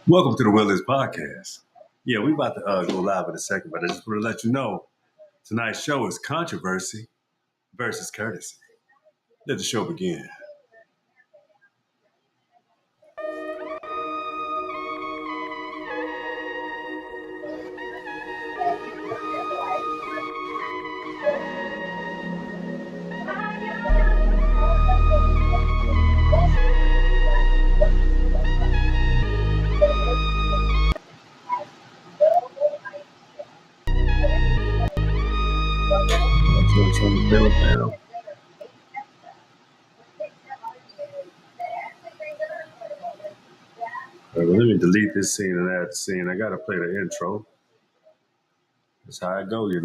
Welcome to the Willis Podcast. Yeah, we about to go live in a second, but I just want to let you know tonight's show is controversy versus courtesy. Let the show begin. Let me delete this scene and add the scene. I gotta play the intro. That's how I go. Yeah.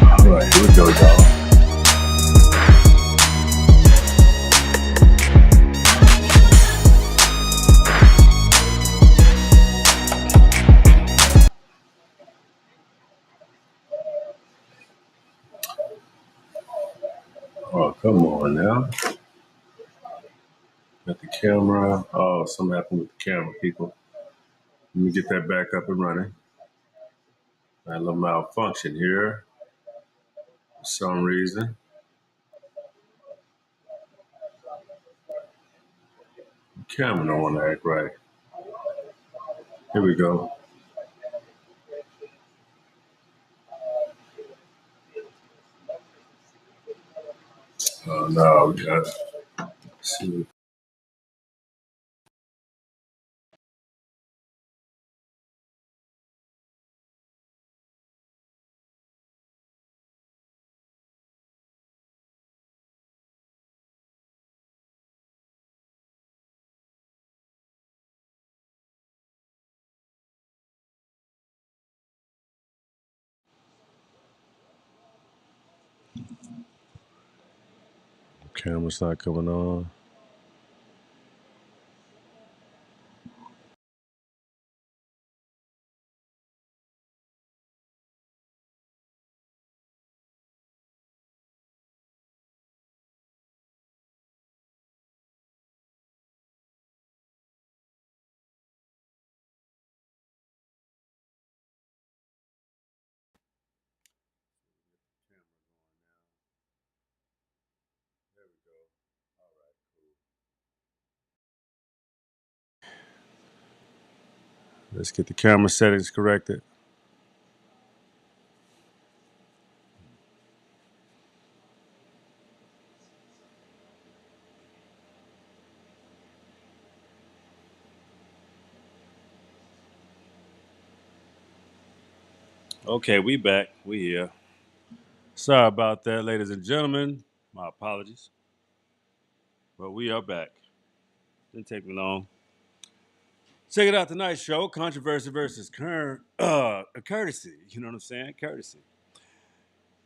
All right, here we go, y'all. Oh, come on now. Got the camera. Oh, something happened with the camera, people. Let me get that back up and running. I had a little malfunction here for some reason. The camera don't want to act right. Here we go. Oh no, we got see. Camera's not coming on. There we go. All right, cool. Let's get the camera settings corrected. Okay, we back. We here. Sorry about that, ladies and gentlemen. My apologies. But we are back. Didn't take me long. Check it out tonight's show, controversy versus courtesy. You know what I'm saying? Courtesy.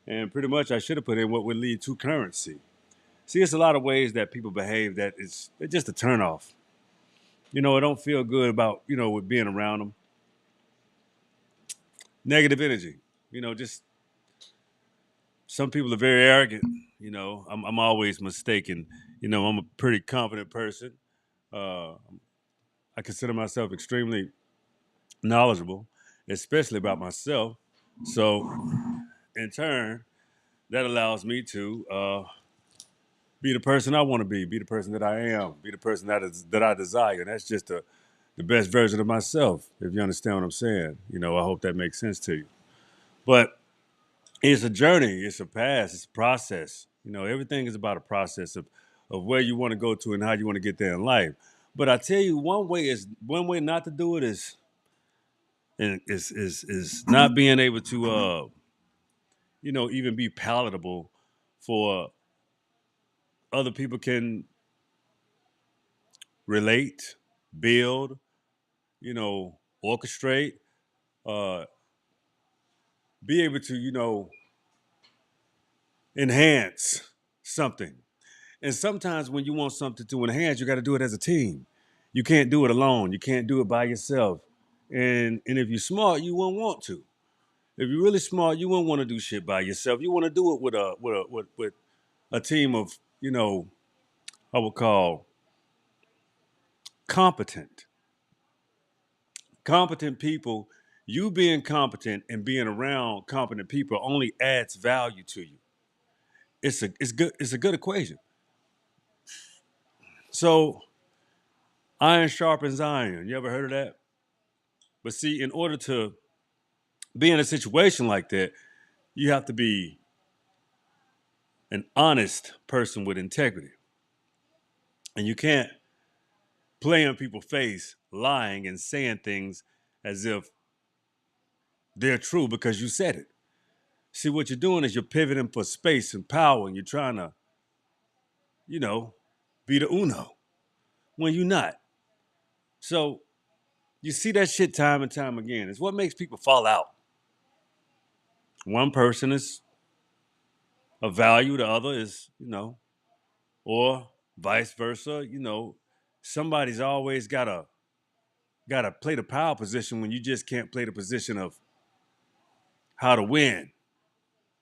And pretty much I should have put in what would lead to currency. See, it's a lot of ways that people behave that it's just a turnoff. I don't feel good about, with being around them. Negative energy. Just some people are very arrogant. I'm always mistaken. I'm a pretty confident person. Uh, I consider myself extremely knowledgeable, especially about myself. So, in turn, that allows me to be the person I want to be the person that I am, be the person that I desire. And that's just the best version of myself, if you understand what I'm saying. I hope that makes sense to you. But it's a journey, it's a path, it's a process. Everything is about a process of where you want to go to and how you want to get there in life. But I tell you, one way not to do it is not being able to even be palatable for other people can relate, build, orchestrate, uh, be able to, enhance something. And sometimes when you want something to enhance, you got to do it as a team. You can't do it alone. You can't do it by yourself. And if you're smart, you won't want to. If you're really smart, you won't want to do shit by yourself. You want to do it with a team of, I would call competent. Competent people. You being competent and being around competent people only adds value to you. It's a good equation. So iron sharpens iron. You ever heard of that? But see, in order to be in a situation like that, you have to be an honest person with integrity. And you can't play in people's face lying and saying things as if they're true because you said it. See, what you're doing is you're pivoting for space and power and you're trying to, you know, be the uno when you're not. So you see that shit time and time again. It's what makes people fall out. One person is of value, the other is, or vice versa. Somebody's always gotta play the power position when you just can't play the position of how to win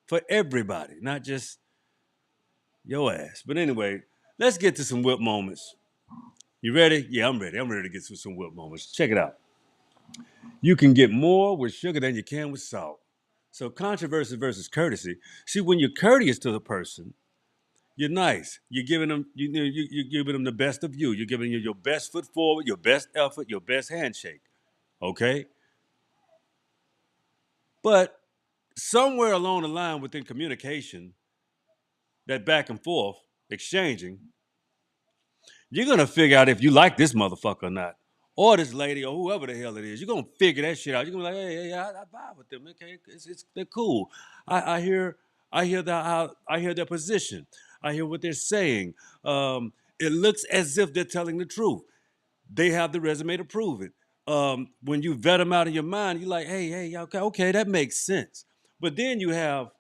for everybody, not just your ass. But anyway, let's get to some whip moments. You ready? Yeah, I'm ready. I'm ready to get to some whip moments. Check it out. You can get more with sugar than you can with salt. So controversy versus courtesy. See, when you're courteous to the person, you're nice. You're giving them, you're giving them the best of you. You're giving you your best foot forward, your best effort, your best handshake. Okay. But somewhere along the line within communication, that back and forth exchanging, you're gonna figure out if you like this motherfucker or not, or this lady or whoever the hell it is. You're gonna figure that shit out. You're gonna be like, hey, I vibe with them. Okay, they're cool. I hear their position. I hear what they're saying. It looks as if they're telling the truth. They have the resume to prove it. When you vet them out of your mind, you're like, hey, okay, that makes sense. But then you have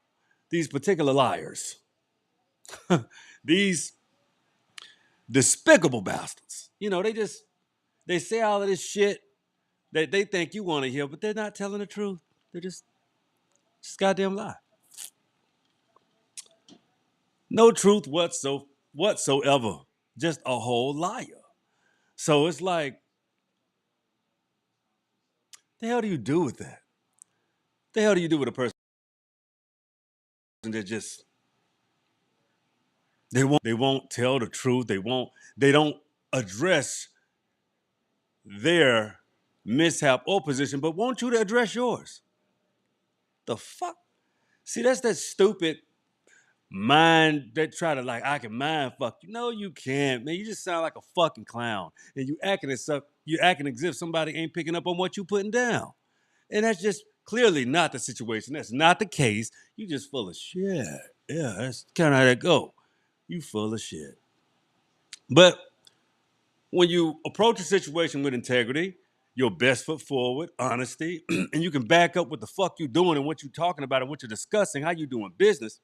these particular liars, these despicable bastards. They say all of this shit that they think you want to hear, but they're not telling the truth. They're just goddamn lie. No truth whatsoever. Just a whole liar. So it's like, the hell do you do with that? The hell do you do with a person that just they won't tell the truth. They don't address their mishap or position, but want you to address yours. The fuck? See, that's that stupid mind that try to like I can mind fuck you. No, you can't, man. You just sound like a fucking clown. And you acting as if somebody ain't picking up on what you putting down. And that's just clearly not the situation. That's not the case. You just full of shit. Yeah, that's kind of how that go. You full of shit. But when you approach a situation with integrity, your best foot forward, honesty, and you can back up what the fuck you doing and what you talking about and what you're discussing, how you doing business.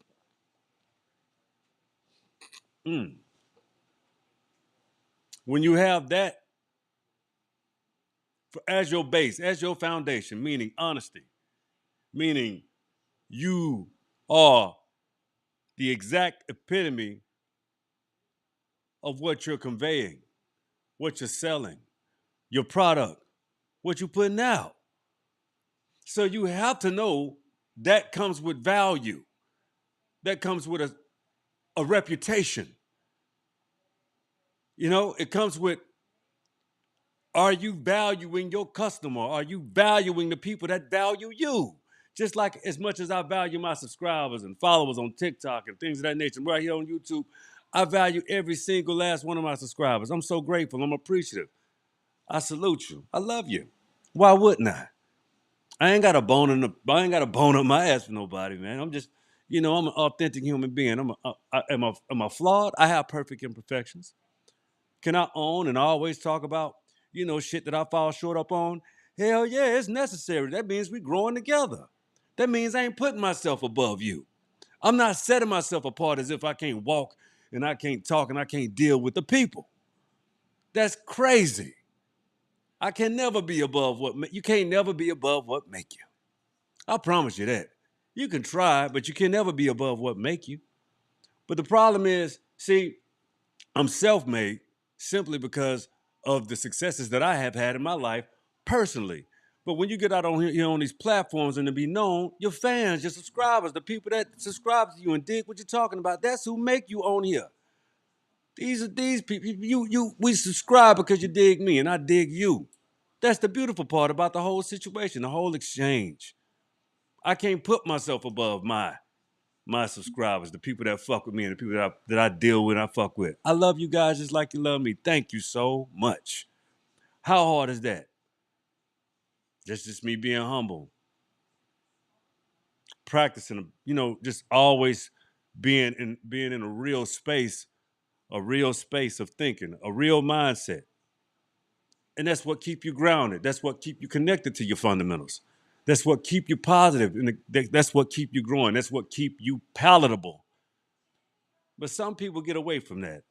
Mm. When you have that as your base, as your foundation, meaning honesty, meaning you are the exact epitome of what you're conveying, what you're selling, your product, what you're putting out. So you have to know that comes with value, that comes with a reputation. It comes with, are you valuing your customer? Are you valuing the people that value you? Just like as much as I value my subscribers and followers on TikTok and things of that nature, right here on YouTube, I value every single last one of my subscribers. I'm so grateful. I'm appreciative. I salute you. I love you. Why wouldn't I? I ain't got a bone up my ass for nobody, man. I'm just, I'm an authentic human being. Am I flawed? I have perfect imperfections. Can I own and always talk about, shit that I fall short up on. Hell yeah, it's necessary. That means we growing together. That means I ain't putting myself above you. I'm not setting myself apart as if I can't walk and I can't talk and I can't deal with the people. That's crazy. I can never be above you can't never be above what make you. I promise you that. You can try, but you can never be above what make you. But the problem is, see, I'm self-made simply because of the successes that I have had in my life personally. But when you get out on here on these platforms and to be known, your fans, your subscribers, the people that subscribe to you and dig what you're talking about, that's who make you on here. These are these people. We subscribe because you dig me and I dig you. That's the beautiful part about the whole situation, the whole exchange. I can't put myself above my subscribers, the people that fuck with me and the people that I deal with and I fuck with. I love you guys just like you love me. Thank you so much. How hard is that? Just me being humble, practicing, just always being in a real space of thinking, a real mindset. And that's what keep you grounded. That's what keep you connected to your fundamentals. That's what keep you positive, and that's what keep you growing. That's what keep you palatable. But some people get away from that.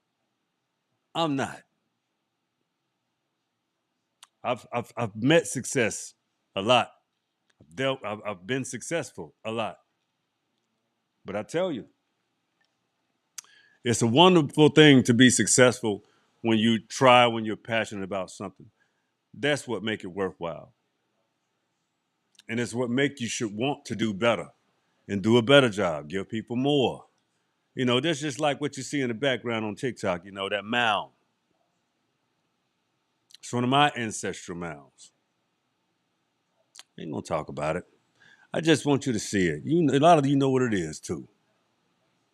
I'm not. I've met success a lot. I've been successful a lot. But I tell you, it's a wonderful thing to be successful when you try, when you're passionate about something. That's what make it worthwhile. And it's what make you should want to do better and do a better job, give people more. That's just like what you see in the background on TikTok, that mound. It's one of my ancestral mounds. Ain't gonna talk about it. I just want you to see it. A lot of you know what it is too.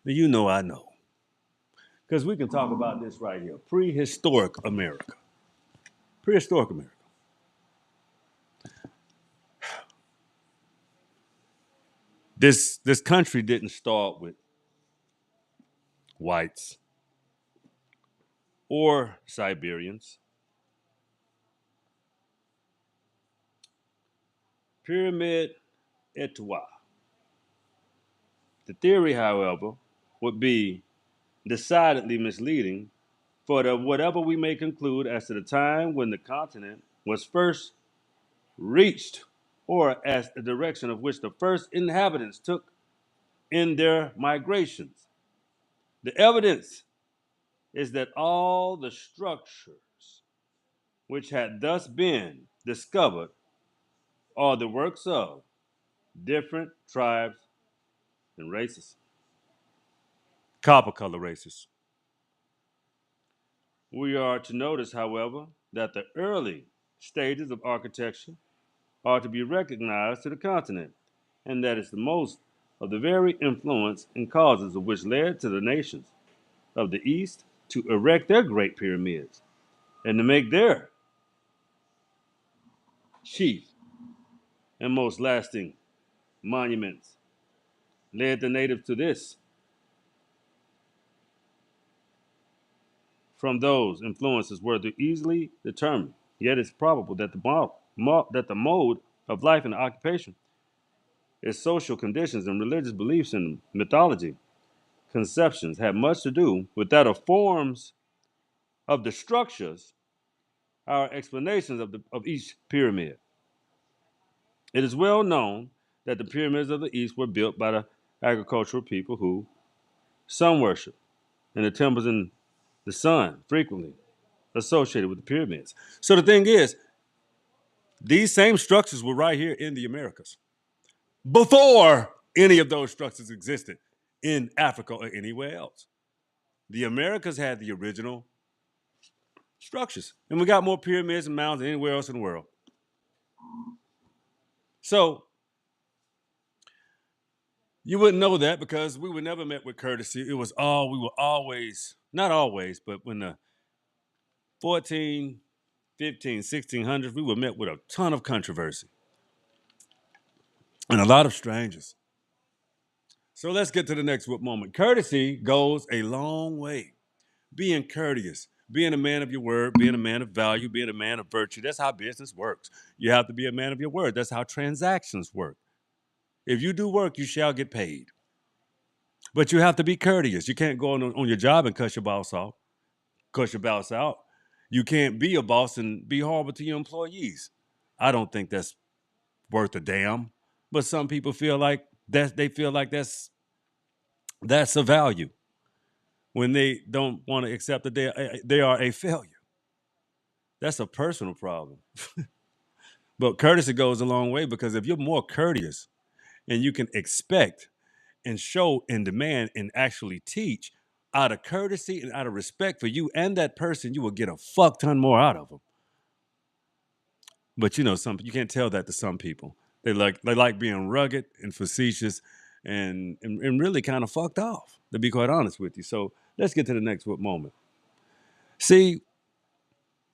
You know I know. Because we can talk about this right here. Prehistoric America. Prehistoric America. This country didn't start with whites or Siberians. Pyramid Etoile. The theory, however, would be decidedly misleading for whatever we may conclude as to the time when the continent was first reached or as the direction of which the first inhabitants took in their migrations. The evidence is that all the structures which had thus been discovered are the works of different tribes and races, copper color races. We are to notice, however, that the early stages of architecture are to be recognized to the continent, and that it's the most of the very influence and causes of which led to the nations of the East to erect their great pyramids and to make their chief and most lasting monuments, led the natives to this. From those influences were to easily determine, yet it's probable that the mode of life and occupation, its social conditions and religious beliefs and mythology conceptions had much to do with that of forms of the structures, our explanations of each pyramid. It is well known that the pyramids of the East were built by the agricultural people who sun worship, and the temples in the sun frequently associated with the pyramids. So the thing is, these same structures were right here in the Americas before any of those structures existed in Africa or anywhere else. The Americas had the original structures, and we got more pyramids and mounds than anywhere else in the world. So you wouldn't know that because we were never met with courtesy. It was all we were always, not always, but when the 14, 15, 1600s, we were met with a ton of controversy and a lot of strangers. So let's get to the next moment. Courtesy goes a long way. Being courteous, being a man of your word, being a man of value, being a man of virtue. That's how business works. You have to be a man of your word. That's how transactions work. If you do work, you shall get paid. But you have to be courteous. You can't go on your job and cuss your boss off, cuss your boss out. You can't be a boss and be horrible to your employees. I don't think that's worth a damn. But some people feel like they feel like that's a value when they don't want to accept that they are a failure. That's a personal problem. But courtesy goes a long way because if you're more courteous and you can expect and show and demand and actually teach out of courtesy and out of respect for you and that person, you will get a fuck ton more out of them. But some you can't tell that to some people. They like being rugged and facetious and really kind of fucked off, to be quite honest with you. So let's get to the next moment. See,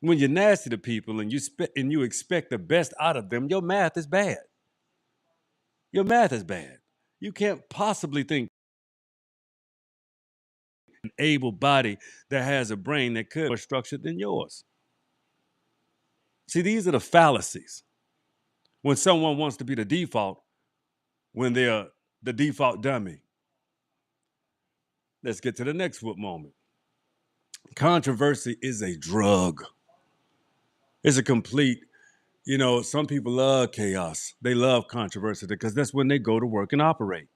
when you're nasty to people and you expect the best out of them, your math is bad. Your math is bad. You can't possibly think an able body that has a brain that could be more structured than yours. See, these are the fallacies. When someone wants to be the default, when they're the default dummy. Let's get to the next moment. Controversy is a drug. It's a complete, some people love chaos. They love controversy because that's when they go to work and operate.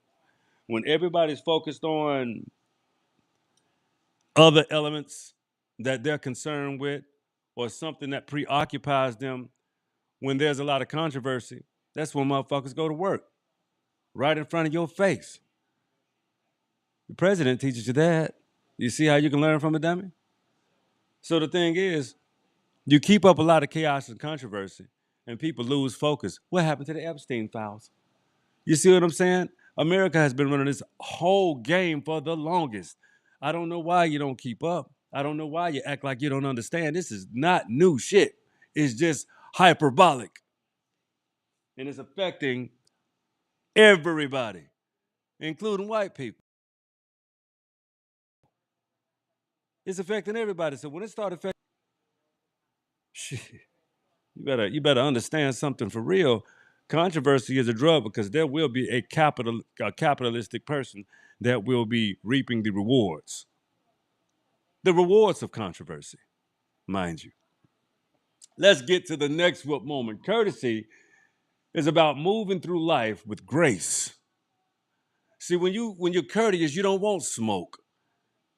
When everybody's focused on other elements that they're concerned with or something that preoccupies them, when there's a lot of controversy, that's when motherfuckers go to work right in front of your face. The president teaches you that. You see how you can learn from a dummy? So the thing is, you keep up a lot of chaos and controversy, and people lose focus. What happened to the Epstein files? You see what I'm saying? America has been running this whole game for the longest. I don't know why you don't keep up. I don't know why you act like you don't understand. This is not new shit. It's just hyperbolic. And it's affecting everybody, including white people. It's affecting everybody. So when it started affecting, shit, you better understand something for real. Controversy is a drug because there will be a capitalistic person that will be reaping the rewards. The rewards of controversy, mind you. Let's get to the next moment. Courtesy is about moving through life with grace. See, when you're courteous, you don't want smoke.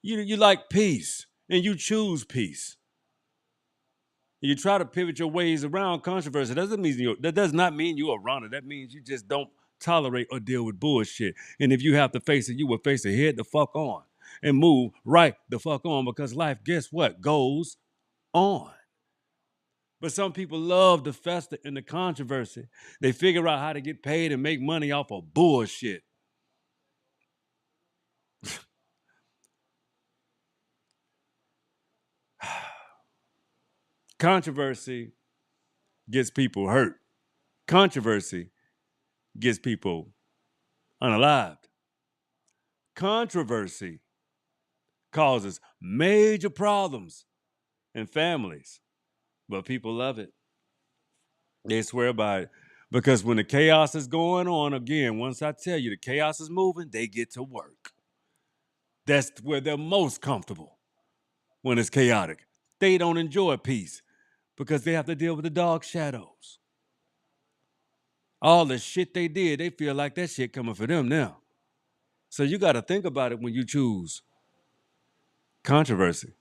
You like peace, and you choose peace. You try to pivot your ways around controversy. That does not mean you're a runner. That means you just don't tolerate or deal with bullshit. And if you have to face it, you will face it head the fuck on and move right the fuck on because life, guess what, goes on. But some people love the fester in the controversy. They figure out how to get paid and make money off of bullshit. Controversy gets people hurt. Controversy gets people unalived. Controversy causes major problems in families, but people love it. They swear by it. Because when the chaos is going on, again, once I tell you the chaos is moving, they get to work. That's where they're most comfortable when it's chaotic. They don't enjoy peace because they have to deal with the dark shadows. All the shit they did, they feel like that shit coming for them now. So you got to think about it when you choose controversy.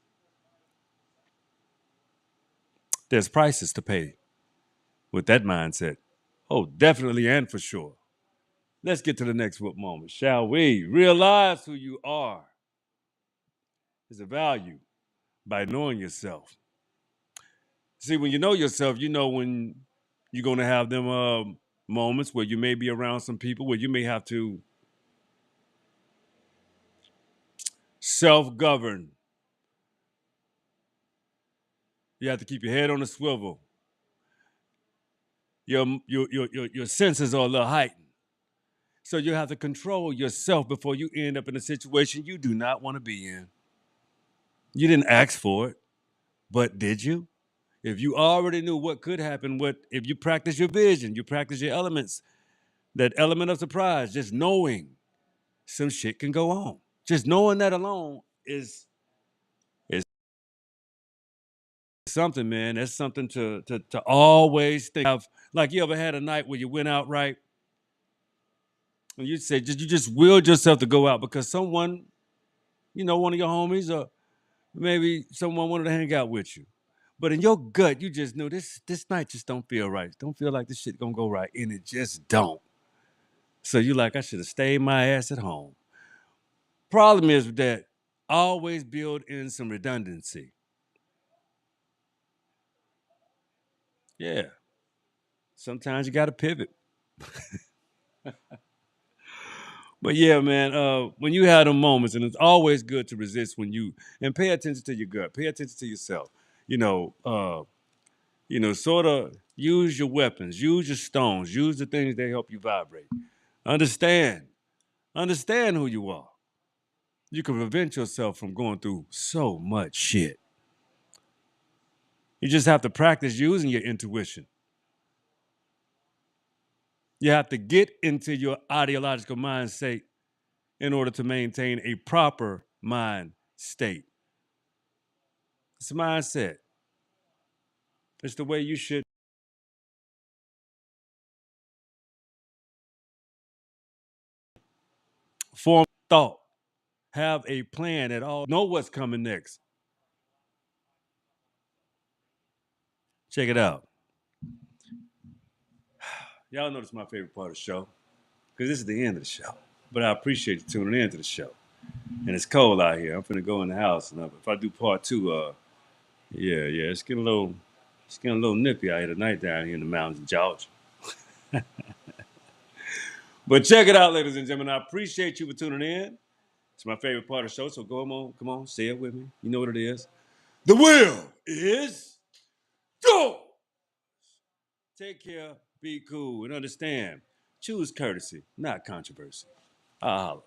There's prices to pay with that mindset. Oh, definitely and for sure. Let's get to the next moment, shall we? Realize who you are is a value by knowing yourself. See, when you know yourself, you know when you're going to have them moments where you may be around some people where you may have to self-govern. You have to keep your head on a swivel. Your senses are a little heightened. So you have to control yourself before you end up in a situation you do not want to be in. You didn't ask for it. But did you? If you already knew what could happen, what if you practice your vision, you practice your elements, that element of surprise, just knowing some shit can go on. Just knowing that alone is something, man. That's something to always think of. Like you ever had a night where you went out right and you said you just willed yourself to go out because someone, one of your homies or maybe someone wanted to hang out with you. But in your gut, you just knew this night just don't feel right. Don't feel like this shit gonna go right. And it just don't. So you like, I should have stayed my ass at home. Problem is that always build in some redundancy. Yeah. Sometimes you gotta pivot. But yeah, man, when you have them moments, and it's always good to resist when you and pay attention to your gut, pay attention to yourself. You know, uh, sort of use your weapons, use your stones, use the things that help you vibrate. Understand, understand who you are. You can prevent yourself from going through so much shit. You just have to practice using your intuition. You have to get into your ideological mind state in order to maintain a proper mind state. It's a mindset. It's the way you should form thought, have a plan at all, know what's coming next. Check it out. Y'all know this is my favorite part of the show because this is the end of the show. But I appreciate you tuning in to the show. And it's cold out here. I'm finna go in the house, and if I do part two, yeah, it's getting a little nippy out here tonight down here in the mountains of Georgia. But check it out, ladies and gentlemen. I appreciate you for tuning in. It's my favorite part of the show, so come on, say it with me. You know what it is. The will is go. Take care, be cool, and understand. Choose courtesy, not controversy. I'll holla.